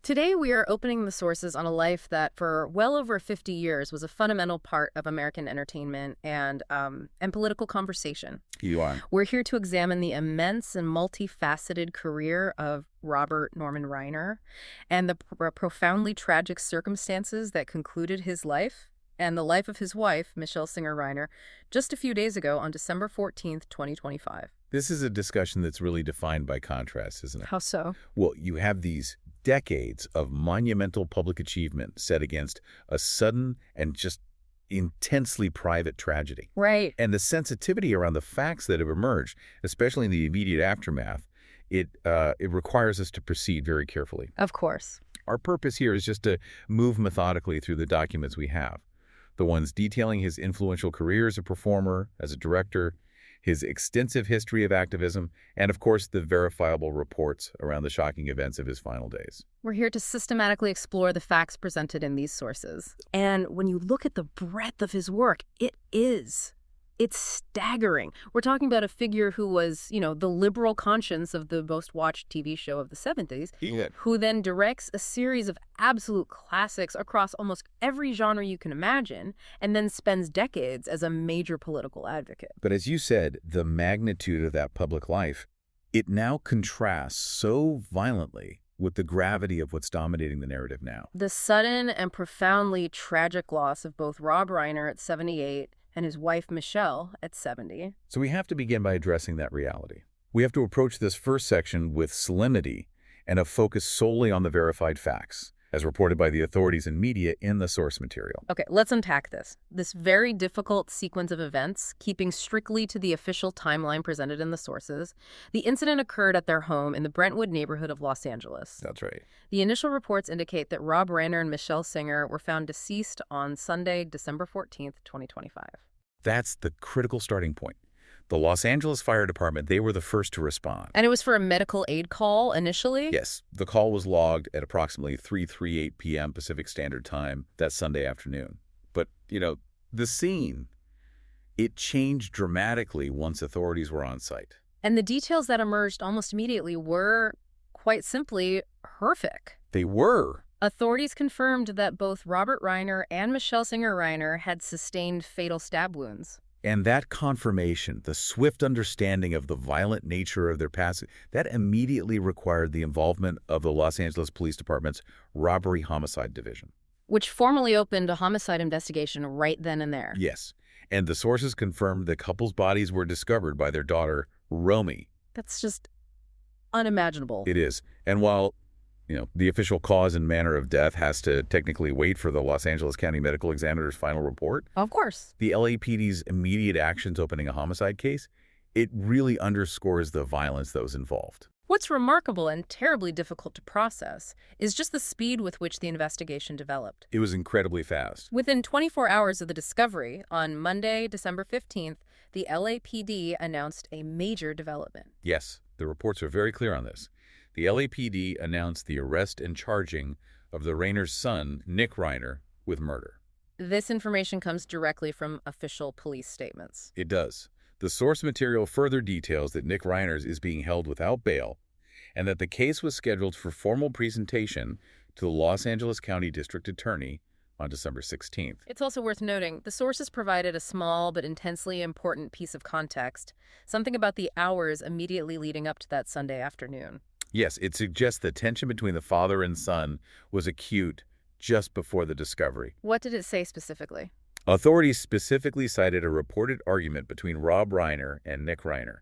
Today, we are opening the sources on a life that, for well over 50 years, was a fundamental part of American entertainment and political conversation. You are. We're here to examine the immense and multifaceted career of Robert Norman Reiner and the profoundly tragic circumstances that concluded his life and the life of his wife, Michelle Singer Reiner, just a few days ago on December 14th, 2025. This is a discussion that's really defined by contrast, isn't it? How so? Well, you have these decades of monumental public achievement set against a sudden and just intensely private tragedy. Right. And the sensitivity around the facts that have emerged, especially in the immediate aftermath, it requires us to proceed very carefully. Of course. Our purpose here is just to move methodically through the documents we have. The ones detailing his influential career as a performer, as a director, his extensive history of activism, and of course the verifiable reports around the shocking events of his final days. We're here to systematically explore the facts presented in these sources. And when you look at the breadth of his work, it's staggering. We're talking about a figure who was, the liberal conscience of the most watched TV show of the 70s, who then directs a series of absolute classics across almost every genre you can imagine, and then spends decades as a major political advocate. But as you said, the magnitude of that public life, it now contrasts so violently with the gravity of what's dominating the narrative now. The sudden and profoundly tragic loss of both Rob Reiner at 78 and his wife, Michelle, at 70. So we have to begin by addressing that reality. We have to approach this first section with solemnity and a focus solely on the verified facts, as reported by the authorities and media in the source material. Okay, let's unpack this. This very difficult sequence of events, keeping strictly to the official timeline presented in the sources. The incident occurred at their home in the Brentwood neighborhood of Los Angeles. That's right. The initial reports indicate that Rob Reiner and Michelle Singer were found deceased on Sunday, December 14th, 2025. That's the critical starting point. The Los Angeles Fire Department, they were the first to respond. And it was for a medical aid call initially? Yes. The call was logged at approximately 3:38 p.m. Pacific Standard Time that Sunday afternoon. But, the scene, it changed dramatically once authorities were on site. And the details that emerged almost immediately were, quite simply, horrific. They were. Authorities confirmed that both Robert Reiner and Michelle Singer Reiner had sustained fatal stab wounds. And that confirmation, the swift understanding of the violent nature of their passing, that immediately required the involvement of the Los Angeles Police Department's Robbery Homicide Division. Which formally opened a homicide investigation right then and there. Yes. And the sources confirmed the couple's bodies were discovered by their daughter, Romy. That's just unimaginable. It is. And while the official cause and manner of death has to technically wait for the Los Angeles County Medical Examiner's final report. Of course. The LAPD's immediate actions opening a homicide case, it really underscores the violence that was involved. What's remarkable and terribly difficult to process is just the speed with which the investigation developed. It was incredibly fast. Within 24 hours of the discovery, on Monday, December 15th, the LAPD announced a major development. Yes, the reports are very clear on this. The LAPD announced the arrest and charging of the Reiner's son, Nick Reiner, with murder. This information comes directly from official police statements. It does. The source material further details that Nick Reiner is being held without bail and that the case was scheduled for formal presentation to the Los Angeles County District Attorney on December 16th. It's also worth noting the sources provided a small but intensely important piece of context, something about the hours immediately leading up to that Sunday afternoon. Yes, it suggests the tension between the father and son was acute just before the discovery. What did it say specifically? Authorities specifically cited a reported argument between Rob Reiner and Nick Reiner.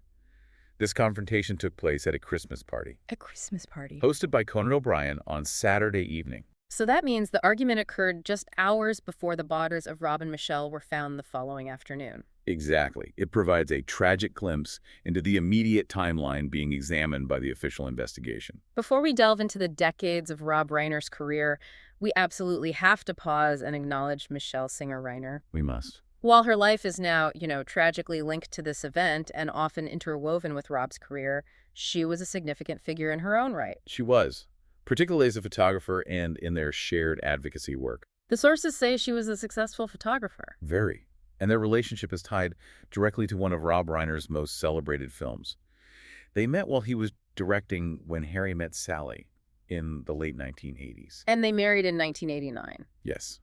This confrontation took place at a Christmas party. A Christmas party? Hosted by Conan O'Brien on Saturday evening. So that means the argument occurred just hours before the bodies of Rob and Michelle were found the following afternoon. Exactly. It provides a tragic glimpse into the immediate timeline being examined by the official investigation. Before we delve into the decades of Rob Reiner's career, we absolutely have to pause and acknowledge Michelle Singer Reiner. We must. While her life is now, tragically linked to this event and often interwoven with Rob's career, she was a significant figure in her own right. She was, particularly as a photographer and in their shared advocacy work. The sources say she was a successful photographer. Very. And their relationship is tied directly to one of Rob Reiner's most celebrated films. They met while he was directing When Harry Met Sally in the late 1980s. And they married in 1989. Yes.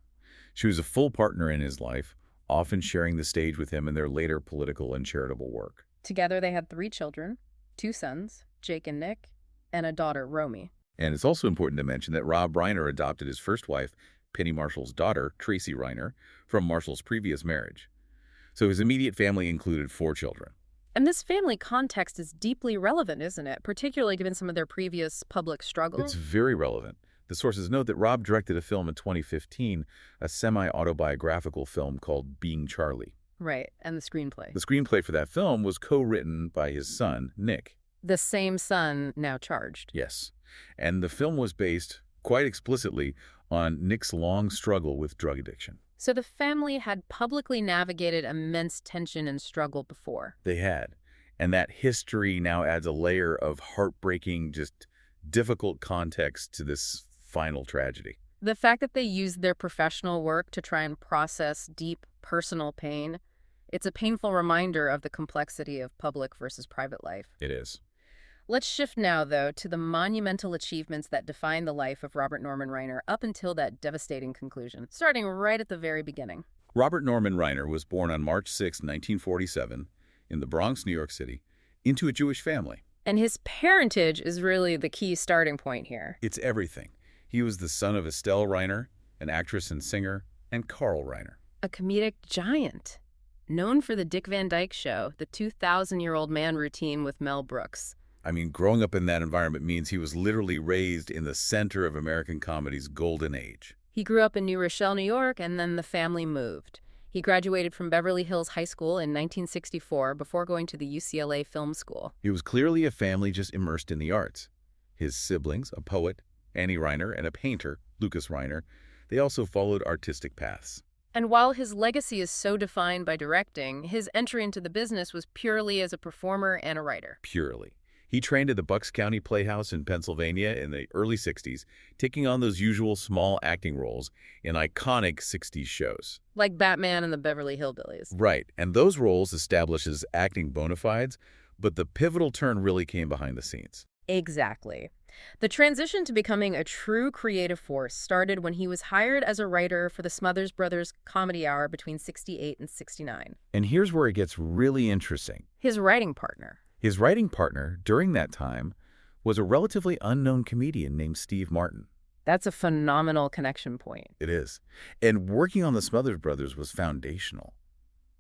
She was a full partner in his life, often sharing the stage with him in their later political and charitable work. Together they had 3 children, 2 sons, Jake and Nick, and a daughter, Romy. And it's also important to mention that Rob Reiner adopted his first wife, Penny Marshall's daughter, Tracy Reiner, from Marshall's previous marriage. So his immediate family included 4 children. And this family context is deeply relevant, isn't it? Particularly given some of their previous public struggles. It's very relevant. The sources note that Rob directed a film in 2015, a semi-autobiographical film called Being Charlie. Right, and the screenplay. The screenplay for that film was co-written by his son, Nick. The same son now charged. Yes. And the film was based, quite explicitly, on Nick's long struggle with drug addiction. So the family had publicly navigated immense tension and struggle before. They had. And that history now adds a layer of heartbreaking, just difficult context to this final tragedy. The fact that they used their professional work to try and process deep personal pain, it's a painful reminder of the complexity of public versus private life. It is. Let's shift now, though, to the monumental achievements that define the life of Robert Norman Reiner up until that devastating conclusion, starting right at the very beginning. Robert Norman Reiner was born on March 6, 1947, in the Bronx, New York City, into a Jewish family. And his parentage is really the key starting point here. It's everything. He was the son of Estelle Reiner, an actress and singer, and Carl Reiner, a comedic giant, known for the Dick Van Dyke Show, the 2,000-year-old man routine with Mel Brooks. I mean, growing up in that environment means he was literally raised in the center of American comedy's golden age. He grew up in New Rochelle, New York, and then the family moved. He graduated from Beverly Hills High School in 1964 before going to the UCLA Film School. It was clearly a family just immersed in the arts. His siblings, a poet, Annie Reiner, and a painter, Lucas Reiner, they also followed artistic paths. And while his legacy is so defined by directing, his entry into the business was purely as a performer and a writer. Purely. He trained at the Bucks County Playhouse in Pennsylvania in the early 60s, taking on those usual small acting roles in iconic 60s shows. Like Batman and the Beverly Hillbillies. Right, and those roles established his acting bona fides, but the pivotal turn really came behind the scenes. Exactly. The transition to becoming a true creative force started when he was hired as a writer for the Smothers Brothers Comedy Hour between 68 and 69. And here's where it gets really interesting. His writing partner. His writing partner during that time was a relatively unknown comedian named Steve Martin. That's a phenomenal connection point. It is. And working on the Smothers Brothers was foundational.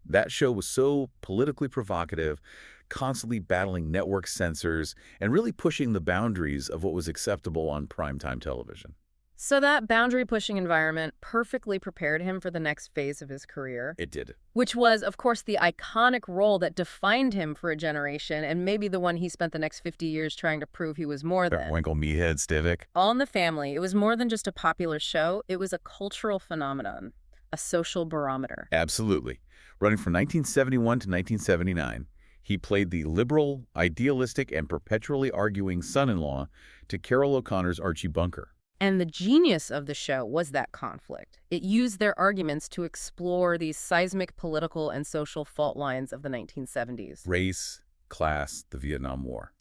That show was so politically provocative, constantly battling network censors, and really pushing the boundaries of what was acceptable on primetime television. So that boundary-pushing environment perfectly prepared him for the next phase of his career. It did. Which was, of course, the iconic role that defined him for a generation, and maybe the one he spent the next 50 years trying to prove he was more than. Winkle, Meathead, Stivic. All in the Family. It was more than just a popular show. It was a cultural phenomenon, a social barometer. Absolutely. Running from 1971 to 1979, he played the liberal, idealistic, and perpetually arguing son-in-law to Carol O'Connor's Archie Bunker. And the genius of the show was that conflict. It used their arguments to explore these seismic political and social fault lines of the 1970s. Race, class, the Vietnam War.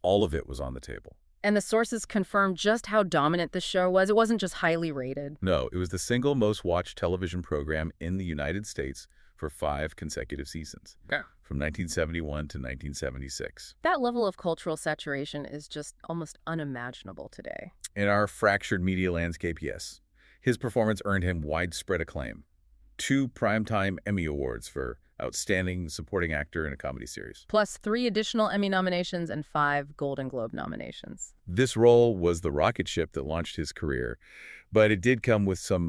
All of it was on the table. And the sources confirmed just how dominant the show was. It wasn't just highly rated. No, it was the single most watched television program in the United States for 5 consecutive seasons. Yeah. From 1971 to 1976. That level of cultural saturation is just almost unimaginable today. In our fractured media landscape, yes. His performance earned him widespread acclaim. 2 Primetime Emmy Awards for Outstanding Supporting Actor in a Comedy Series. Plus 3 additional Emmy nominations and 5 Golden Globe nominations. This role was the rocket ship that launched his career, but it did come with some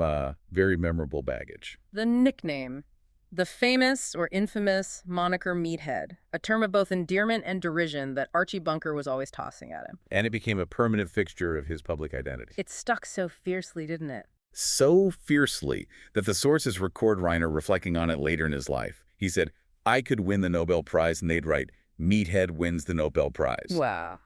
very memorable baggage. The nickname. The famous or infamous moniker Meathead, a term of both endearment and derision that Archie Bunker was always tossing at him. And it became a permanent fixture of his public identity. It stuck so fiercely, didn't it? So fiercely that the sources record Reiner reflecting on it later in his life. He said, "I could win the Nobel Prize," and they'd write, "Meathead wins the Nobel Prize." Wow.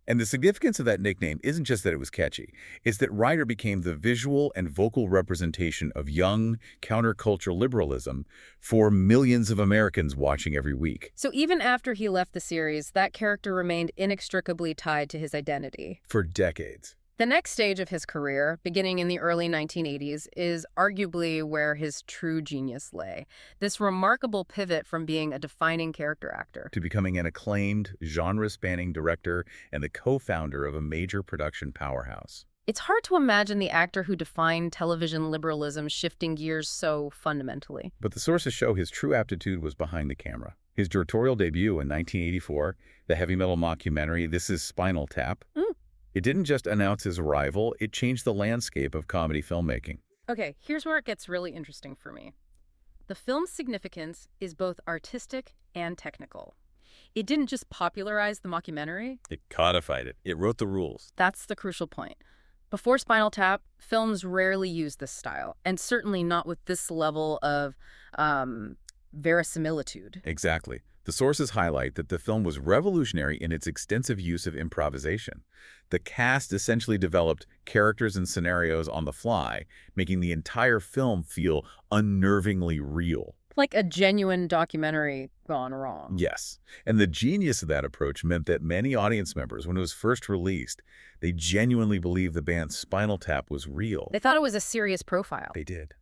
And the significance of that nickname isn't just that it was catchy. It's that Reiner became the visual and vocal representation of young, counterculture liberalism for millions of Americans watching every week. So even after he left the series, that character remained inextricably tied to his identity. For decades. The next stage of his career, beginning in the early 1980s, is arguably where his true genius lay. This remarkable pivot from being a defining character actor To becoming an acclaimed, genre-spanning director and the co-founder of a major production powerhouse. It's hard to imagine the actor who defined television liberalism shifting gears so fundamentally. But the sources show his true aptitude was behind the camera. His directorial debut in 1984, the heavy metal mockumentary This Is Spinal Tap, it didn't just announce his arrival, it changed the landscape of comedy filmmaking. Okay, here's where it gets really interesting for me. The film's significance is both artistic and technical. It didn't just popularize the mockumentary. It codified it. It wrote the rules. That's the crucial point. Before Spinal Tap, films rarely used this style, and certainly not with this level of verisimilitude. Exactly. The sources highlight that the film was revolutionary in its extensive use of improvisation. The cast essentially developed characters and scenarios on the fly, making the entire film feel unnervingly real. Like a genuine documentary gone wrong. Yes. And the genius of that approach meant that many audience members, when it was first released, they genuinely believed the band Spinal Tap was real. They thought it was a serious profile. They did.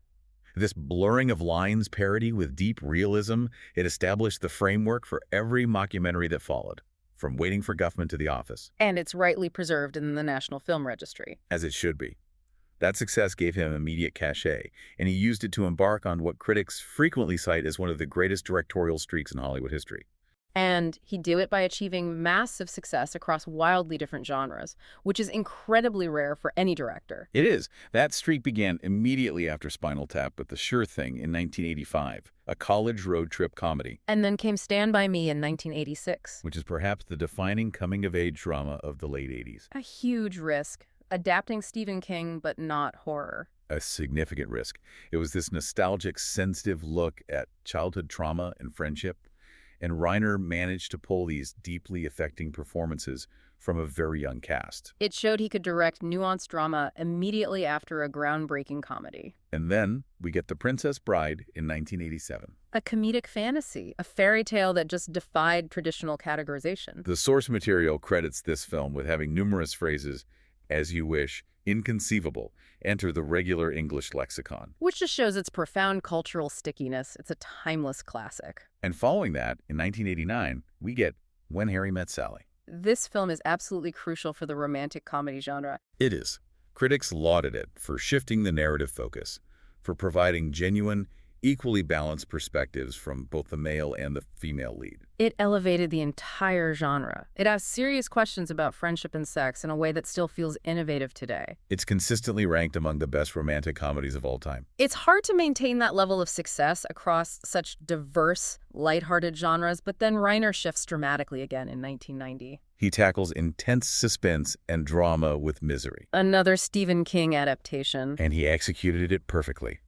This blurring of lines parody with deep realism, it established the framework for every mockumentary that followed, from Waiting for Guffman to The Office. And it's rightly preserved in the National Film Registry. As it should be. That success gave him immediate cachet, and he used it to embark on what critics frequently cite as one of the greatest directorial streaks in Hollywood history. And he'd do it by achieving massive success across wildly different genres, which is incredibly rare for any director. It is. That streak began immediately after Spinal Tap with The Sure Thing in 1985, a college road trip comedy. And then came Stand By Me in 1986. Which is perhaps the defining coming-of-age drama of the late 80s. A huge risk, adapting Stephen King but not horror. A significant risk. It was this nostalgic, sensitive look at childhood trauma and friendship. And Reiner managed to pull these deeply affecting performances from a very young cast. It showed he could direct nuanced drama immediately after a groundbreaking comedy. And then we get The Princess Bride in 1987. A comedic fantasy, a fairy tale that just defied traditional categorization. The source material credits this film with having numerous phrases, as you wish, inconceivable, enter the regular English lexicon. Which just shows its profound cultural stickiness. It's a timeless classic. And following that, in 1989, we get When Harry Met Sally. This film is absolutely crucial for the romantic comedy genre. It is. Critics lauded it for shifting the narrative focus, for providing genuine, equally balanced perspectives from both the male and the female lead. It elevated the entire genre. It asked serious questions about friendship and sex in a way that still feels innovative today. It's consistently ranked among the best romantic comedies of all time. It's hard to maintain that level of success across such diverse, lighthearted genres, but then Reiner shifts dramatically again in 1990. He tackles intense suspense and drama with Misery. Another Stephen King adaptation. And he executed it perfectly.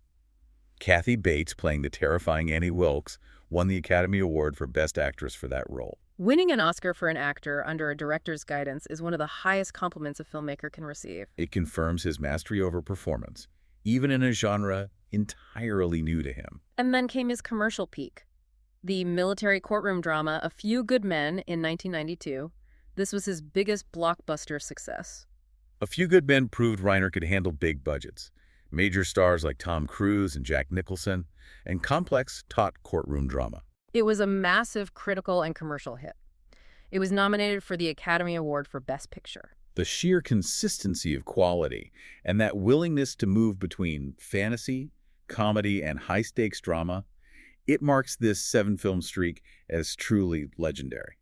Kathy Bates, playing the terrifying Annie Wilkes, won the Academy Award for Best Actress for that role. Winning an Oscar for an actor under a director's guidance is one of the highest compliments a filmmaker can receive. It confirms his mastery over performance, even in a genre entirely new to him. And then came his commercial peak. The military courtroom drama A Few Good Men in 1992. This was his biggest blockbuster success. A Few Good Men proved Reiner could handle big budgets. Major stars like Tom Cruise and Jack Nicholson, and complex, taut courtroom drama. It was a massive critical and commercial hit. It was nominated for the Academy Award for Best Picture. The sheer consistency of quality and that willingness to move between fantasy, comedy, and high-stakes drama, it marks this 7-film streak as truly legendary.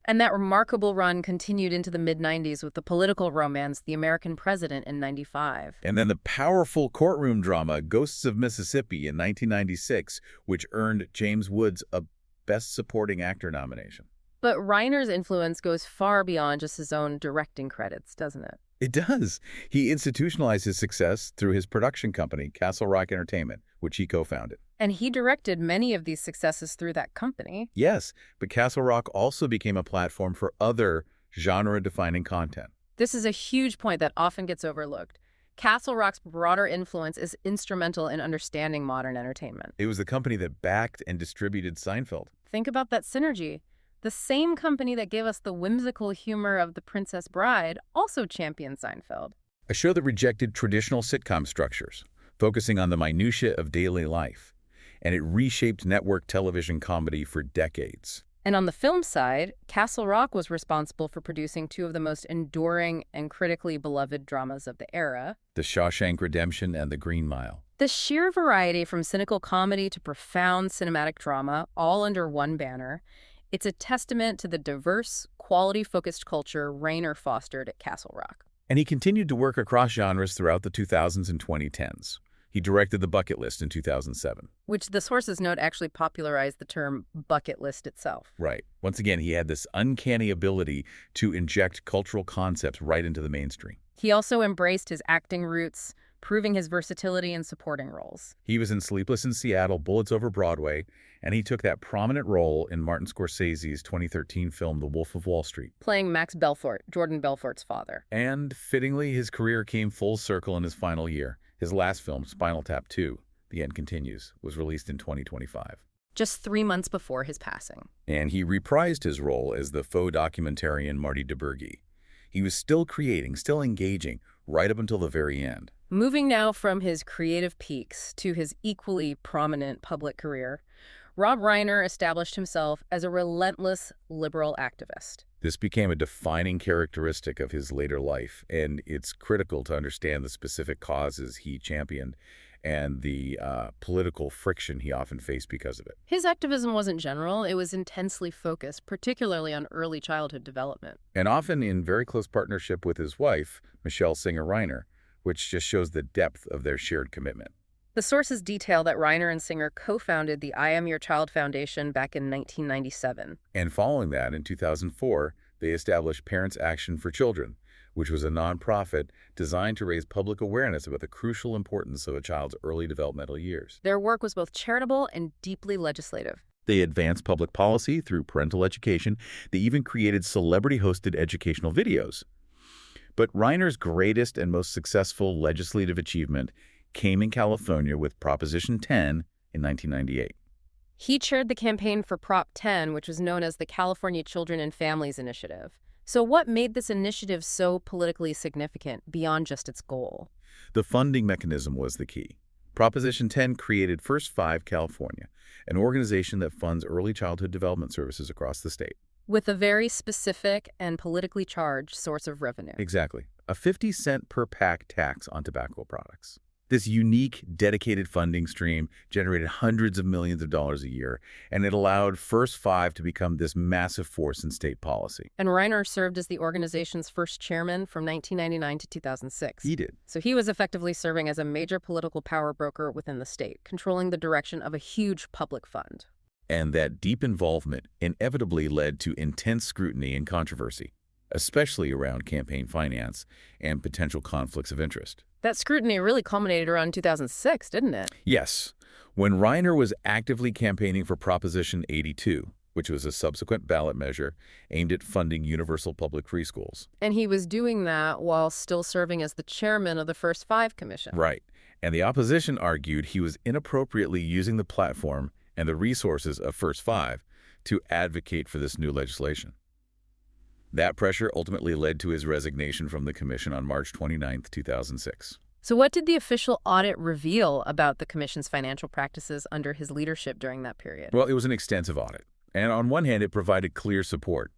And that remarkable run continued into the mid-90s with the political romance The American President in 95. And then the powerful courtroom drama Ghosts of Mississippi in 1996, which earned James Woods a Best Supporting Actor nomination. But Reiner's influence goes far beyond just his own directing credits, doesn't it? It does. He institutionalized his success through his production company, Castle Rock Entertainment, which he co-founded. And he directed many of these successes through that company. Yes, but Castle Rock also became a platform for other genre-defining content. This is a huge point that often gets overlooked. Castle Rock's broader influence is instrumental in understanding modern entertainment. It was the company that backed and distributed Seinfeld. Think about that synergy. The same company that gave us the whimsical humor of The Princess Bride also championed Seinfeld. A show that rejected traditional sitcom structures, focusing on the minutiae of daily life, and it reshaped network television comedy for decades. And on the film side, Castle Rock was responsible for producing two of the most enduring and critically beloved dramas of the era. The Shawshank Redemption and The Green Mile. The sheer variety from cynical comedy to profound cinematic drama, all under one banner, it's a testament to the diverse, quality-focused culture Reiner fostered at Castle Rock. And he continued to work across genres throughout the 2000s and 2010s. He directed The Bucket List in 2007. Which the sources note actually popularized the term bucket list itself. Right. Once again, he had this uncanny ability to inject cultural concepts right into the mainstream. He also embraced his acting roots, proving his versatility in supporting roles. He was in Sleepless in Seattle, Bullets Over Broadway, and he took that prominent role in Martin Scorsese's 2013 film The Wolf of Wall Street. Playing Max Belfort, Jordan Belfort's father. And, fittingly, his career came full circle in his final year. His last film, Spinal Tap 2, The End Continues, was released in 2025. Just 3 months before his passing. And he reprised his role as the faux documentarian Marty DeBurgi. He was still creating, still engaging, right up until the very end. Moving now from his creative peaks to his equally prominent public career, Rob Reiner established himself as a relentless liberal activist. This became a defining characteristic of his later life, and it's critical to understand the specific causes he championed and the political friction he often faced because of it. His activism wasn't general, it was intensely focused, particularly on early childhood development. And often in very close partnership with his wife, Michelle Singer Reiner, which just shows the depth of their shared commitment. The sources detail that Reiner and Singer co-founded the I Am Your Child Foundation back in 1997. And following that, in 2004, they established Parents Action for Children, which was a nonprofit designed to raise public awareness about the crucial importance of a child's early developmental years. Their work was both charitable and deeply legislative. They advanced public policy through parental education. They even created celebrity-hosted educational videos. But Reiner's greatest and most successful legislative achievement came in California with Proposition 10 in 1998. He chaired the campaign for Prop 10, which was known as the California Children and Families Initiative. So what made this initiative so politically significant beyond just its goal? The funding mechanism was the key. Proposition 10 created First 5 California, an organization that funds early childhood development services across the state. With a very specific and politically charged source of revenue. Exactly. A 50-cent per pack tax on tobacco products. This unique, dedicated funding stream generated hundreds of millions of dollars a year, and it allowed First 5 to become this massive force in state policy. And Reiner served as the organization's first chairman from 1999 to 2006. He did. So he was effectively serving as a major political power broker within the state, controlling the direction of a huge public fund. And that deep involvement inevitably led to intense scrutiny and controversy, especially around campaign finance and potential conflicts of interest. That scrutiny really culminated around 2006, didn't it? Yes. When Reiner was actively campaigning for Proposition 82, which was a subsequent ballot measure aimed at funding universal public free schools. And he was doing that while still serving as the chairman of the First 5 Commission. Right. And the opposition argued he was inappropriately using the platform and the resources of First 5 to advocate for this new legislation. That pressure ultimately led to his resignation from the commission on March 29, 2006. So what did the official audit reveal about the commission's financial practices under his leadership during that period? Well, it was an extensive audit. And on one hand, it provided clear support.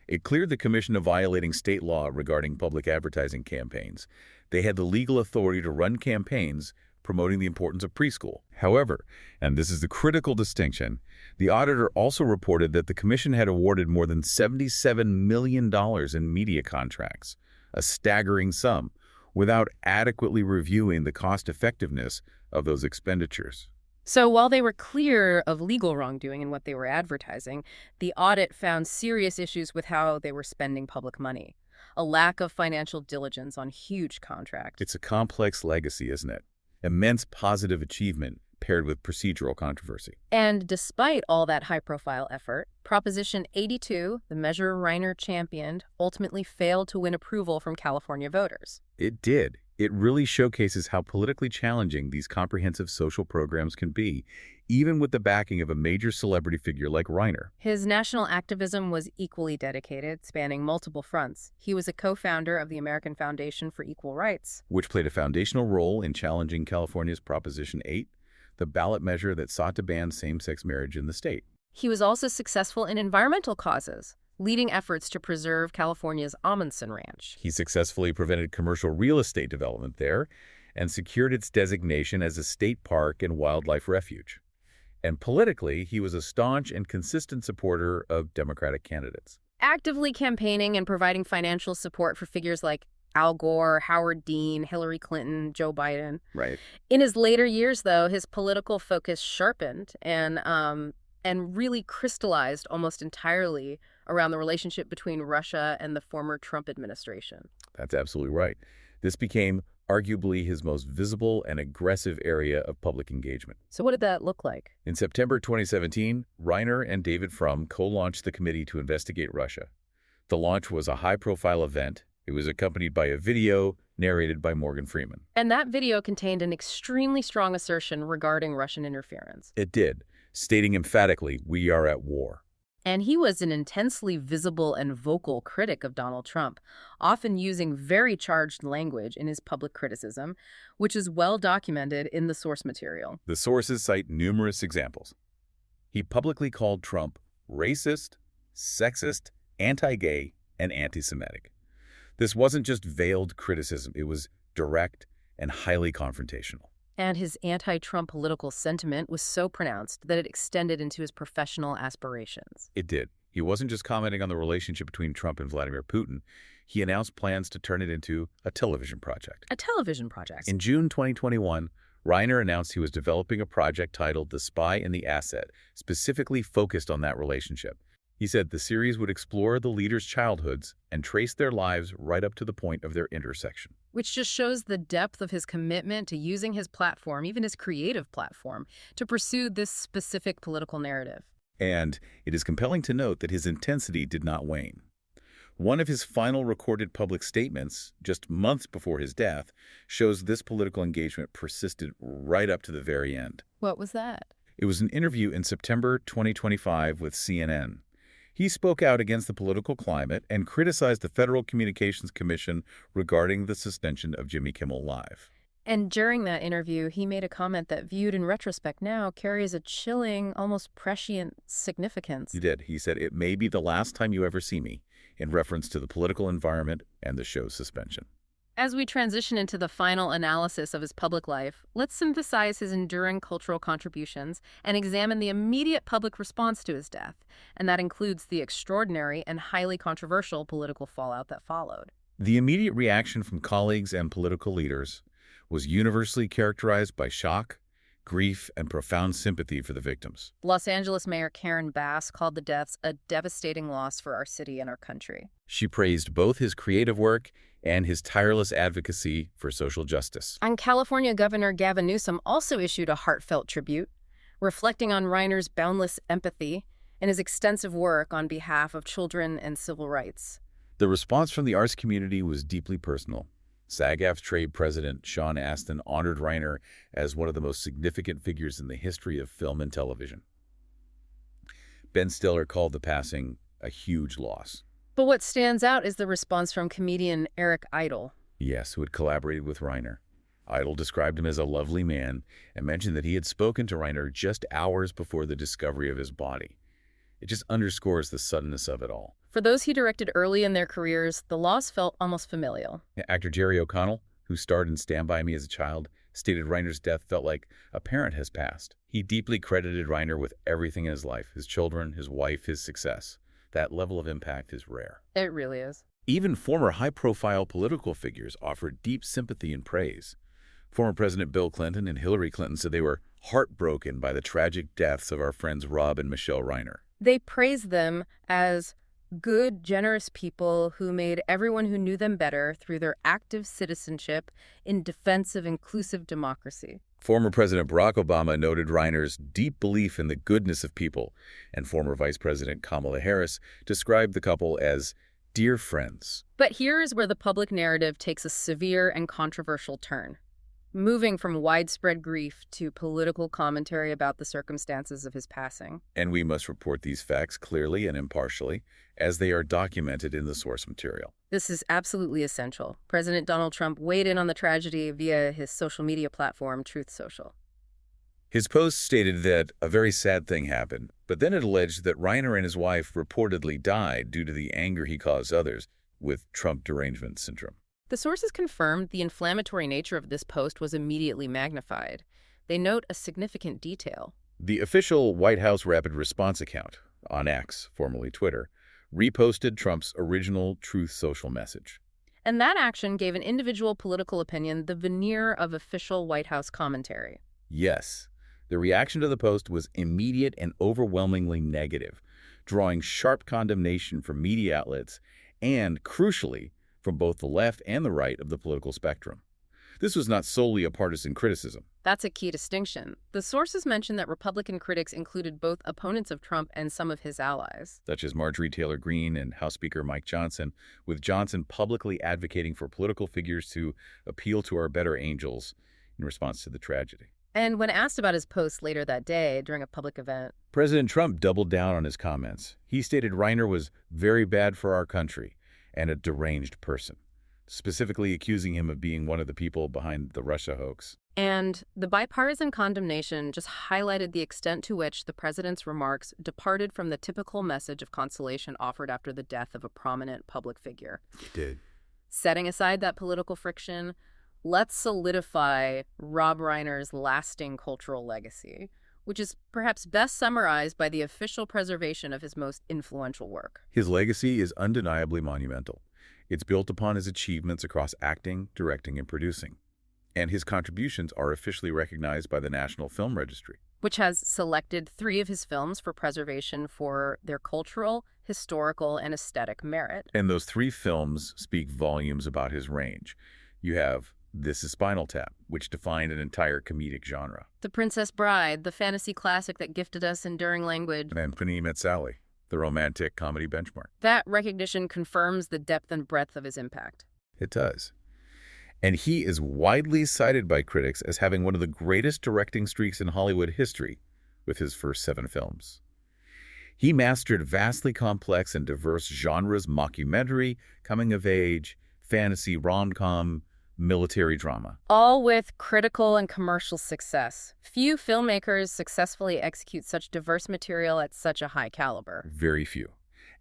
It cleared the commission of violating state law regarding public advertising campaigns. They had the legal authority to run campaigns promoting the importance of preschool. However, and this is the critical distinction, the auditor also reported that the commission had awarded more than $77 million in media contracts, a staggering sum, without adequately reviewing the cost-effectiveness of those expenditures. So while they were clear of legal wrongdoing in what they were advertising, the audit found serious issues with how they were spending public money. A lack of financial diligence on huge contracts. It's a complex legacy, isn't it? Immense positive achievement paired with procedural controversy. And despite all that high-profile effort, Proposition 82, the measure Reiner championed, ultimately failed to win approval from California voters. It did. It really showcases how politically challenging these comprehensive social programs can be, even with the backing of a major celebrity figure like Reiner. His national activism was equally dedicated, spanning multiple fronts. He was a co-founder of the American Foundation for Equal Rights, Which played a foundational role in challenging California's Proposition 8, the ballot measure that sought to ban same-sex marriage in the state. He was also successful in environmental causes, leading efforts to preserve California's Amundsen Ranch. He successfully prevented commercial real estate development there and secured its designation as a state park and wildlife refuge. And politically, he was a staunch and consistent supporter of Democratic candidates. Actively campaigning and providing financial support for figures like Al Gore, Howard Dean, Hillary Clinton, Joe Biden. Right. In his later years, though, his political focus sharpened and really crystallized almost entirely around the relationship between Russia and the former Trump administration. That's absolutely right. This became arguably his most visible and aggressive area of public engagement. So what did that look like? In September 2017, Reiner and David Frum co-launched the committee to investigate Russia. The launch was a high-profile event. It was accompanied by a video narrated by Morgan Freeman. And that video contained an extremely strong assertion regarding Russian interference. It did, stating emphatically, "We are at war." And he was an intensely visible and vocal critic of Donald Trump, often using very charged language in his public criticism, which is well documented in the source material. The sources cite numerous examples. He publicly called Trump racist, sexist, anti-gay, and anti-Semitic. This wasn't just veiled criticism. It was direct and highly confrontational. And his anti-Trump political sentiment was so pronounced that it extended into his professional aspirations. It did. He wasn't just commenting on the relationship between Trump and Vladimir Putin. He announced plans to turn it into a television project. A television project. In June 2021, Reiner announced he was developing a project titled The Spy and the Asset, specifically focused on that relationship. He said the series would explore the leaders' childhoods and trace their lives right up to the point of their intersection. Which just shows the depth of his commitment to using his platform, even his creative platform, to pursue this specific political narrative. And it is compelling to note that his intensity did not wane. One of his final recorded public statements, just months before his death, shows this political engagement persisted right up to the very end. What was that? It was an interview in September 2025 with CNN. He spoke out against the political climate and criticized the Federal Communications Commission regarding the suspension of Jimmy Kimmel Live. And during that interview, he made a comment that, viewed in retrospect now, carries a chilling, almost prescient significance. He did. He said, "It may be the last time you ever see me," in reference to the political environment and the show's suspension. As we transition into the final analysis of his public life, let's synthesize his enduring cultural contributions and examine the immediate public response to his death, and that includes the extraordinary and highly controversial political fallout that followed. The immediate reaction from colleagues and political leaders was universally characterized by shock, grief, and profound sympathy for the victims. Los Angeles Mayor Karen Bass called the deaths a devastating loss for our city and our country. She praised both his creative work and his tireless advocacy for social justice. And California Governor Gavin Newsom also issued a heartfelt tribute, reflecting on Reiner's boundless empathy and his extensive work on behalf of children and civil rights. The response from the arts community was deeply personal. SAG-AFTRA trade president Sean Astin honored Reiner as one of the most significant figures in the history of film and television. Ben Stiller called the passing a huge loss. But what stands out is the response from comedian Eric Idle. Yes, who had collaborated with Reiner. Idle described him as a lovely man and mentioned that he had spoken to Reiner just hours before the discovery of his body. It just underscores the suddenness of it all. For those he directed early in their careers, the loss felt almost familial. Actor Jerry O'Connell, who starred in Stand By Me as a child, stated Reiner's death felt like a parent has passed. He deeply credited Reiner with everything in his life, his children, his wife, his success. That level of impact is rare. It really is. Even former high-profile political figures offered deep sympathy and praise. Former President Bill Clinton and Hillary Clinton said they were heartbroken by the tragic deaths of our friends Rob and Michelle Reiner. They praised them as good, generous people who made everyone who knew them better through their active citizenship in defense of inclusive democracy. Former President Barack Obama noted Reiner's deep belief in the goodness of people, and former Vice President Kamala Harris described the couple as Dear friends. But here is where the public narrative takes a severe and controversial turn, moving from widespread grief to political commentary about the circumstances of his passing. And we must report these facts clearly and impartially, as they are documented in the source material. This is absolutely essential. President Donald Trump weighed in on the tragedy via his social media platform, Truth Social. His post stated that a very sad thing happened, but then it alleged that Reiner and his wife reportedly died due to the anger he caused others with Trump derangement syndrome. The sources confirmed the inflammatory nature of this post was immediately magnified. They note a significant detail. The official White House Rapid Response account, on X, formerly Twitter, reposted Trump's original Truth Social message. And that action gave an individual political opinion the veneer of official White House commentary. Yes, the reaction to the post was immediate and overwhelmingly negative, drawing sharp condemnation from media outlets and, crucially, from both the left and the right of the political spectrum. This was not solely a partisan criticism. That's a key distinction. The sources mention that Republican critics included both opponents of Trump and some of his allies, Such as Marjorie Taylor Greene and House Speaker Mike Johnson, with Johnson publicly advocating for political figures to appeal to our better angels in response to the tragedy. And when asked about his post later that day during a public event, President Trump doubled down on his comments. He stated Reiner was very bad for our country and a deranged person, specifically accusing him of being one of the people behind the Russia hoax. and the bipartisan condemnation just highlighted the extent to which the president's remarks departed from the typical message of consolation offered after the death of a prominent public figure. He did. Setting aside that political friction, let's solidify Rob Reiner's lasting cultural legacy, which is perhaps best summarized by the official preservation of his most influential work. His legacy is undeniably monumental. It's built upon his achievements across acting, directing, and producing. And his contributions are officially recognized by the National Film Registry, which has selected 3 of his films for preservation for their cultural, historical, and aesthetic merit. And those 3 films speak volumes about his range. You have This Is Spinal Tap, which defined an entire comedic genre. The Princess Bride, the fantasy classic that gifted us enduring language. And When He Met Sally, the romantic comedy benchmark. That recognition confirms the depth and breadth of his impact. It does. And he is widely cited by critics as having one of the greatest directing streaks in Hollywood history with his first 7 films. He mastered vastly complex and diverse genres: mockumentary, coming-of-age, fantasy, rom-com, military drama. All with critical and commercial success. Few filmmakers successfully execute such diverse material at such a high caliber. Very few.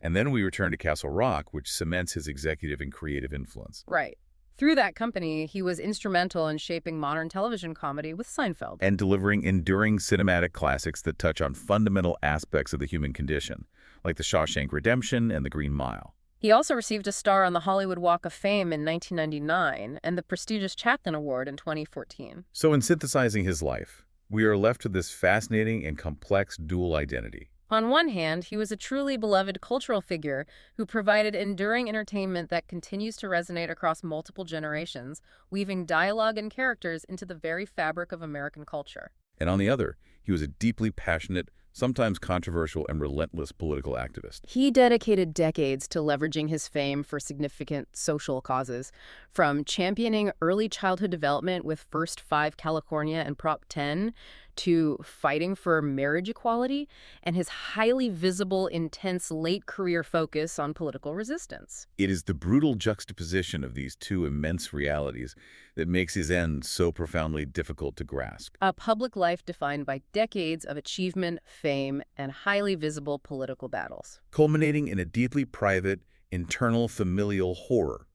And then we return to Castle Rock, which cements his executive and creative influence. Right. Through that company, he was instrumental in shaping modern television comedy with Seinfeld. And delivering enduring cinematic classics that touch on fundamental aspects of the human condition, like The Shawshank Redemption and The Green Mile. He also received a star on the Hollywood Walk of Fame in 1999 and the prestigious Chaplin Award in 2014. So in synthesizing his life, we are left with this fascinating and complex dual identity. On one hand, he was a truly beloved cultural figure who provided enduring entertainment that continues to resonate across multiple generations, weaving dialogue and characters into the very fabric of American culture. And on the other, he was a deeply passionate, sometimes controversial, and relentless political activist. He dedicated decades to leveraging his fame for significant social causes, from championing early childhood development with First 5 California and Prop 10 to fighting for marriage equality, and his highly visible, intense late-career focus on political resistance. It is the brutal juxtaposition of these 2 immense realities that makes his end so profoundly difficult to grasp. A public life defined by decades of achievement, fame, and highly visible political battles. Culminating in a deeply private, internal familial horror.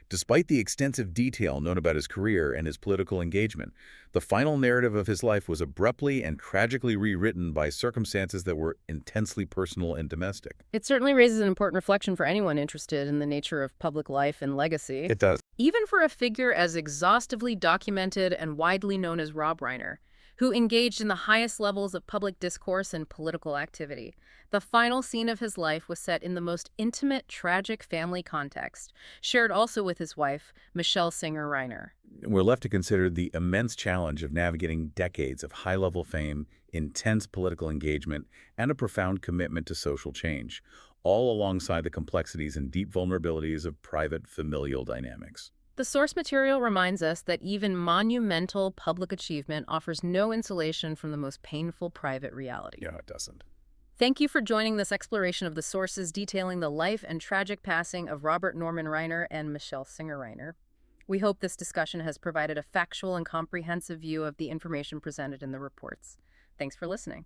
Despite the extensive detail known about his career and his political engagement, the final narrative of his life was abruptly and tragically rewritten by circumstances that were intensely personal and domestic. It certainly raises an important reflection for anyone interested in the nature of public life and legacy. It does. Even for a figure as exhaustively documented and widely known as Rob Reiner, who engaged in the highest levels of public discourse and political activity. The final scene of his life was set in the most intimate, tragic family context, shared also with his wife, Michelle Singer Reiner. We're left to consider the immense challenge of navigating decades of high-level fame, intense political engagement, and a profound commitment to social change, all alongside the complexities and deep vulnerabilities of private familial dynamics. The source material reminds us that even monumental public achievement offers no insulation from the most painful private reality. Yeah, it doesn't. Thank you for joining this exploration of the sources detailing the life and tragic passing of Robert Norman Reiner and Michelle Singer Reiner. We hope this discussion has provided a factual and comprehensive view of the information presented in the reports. Thanks for listening.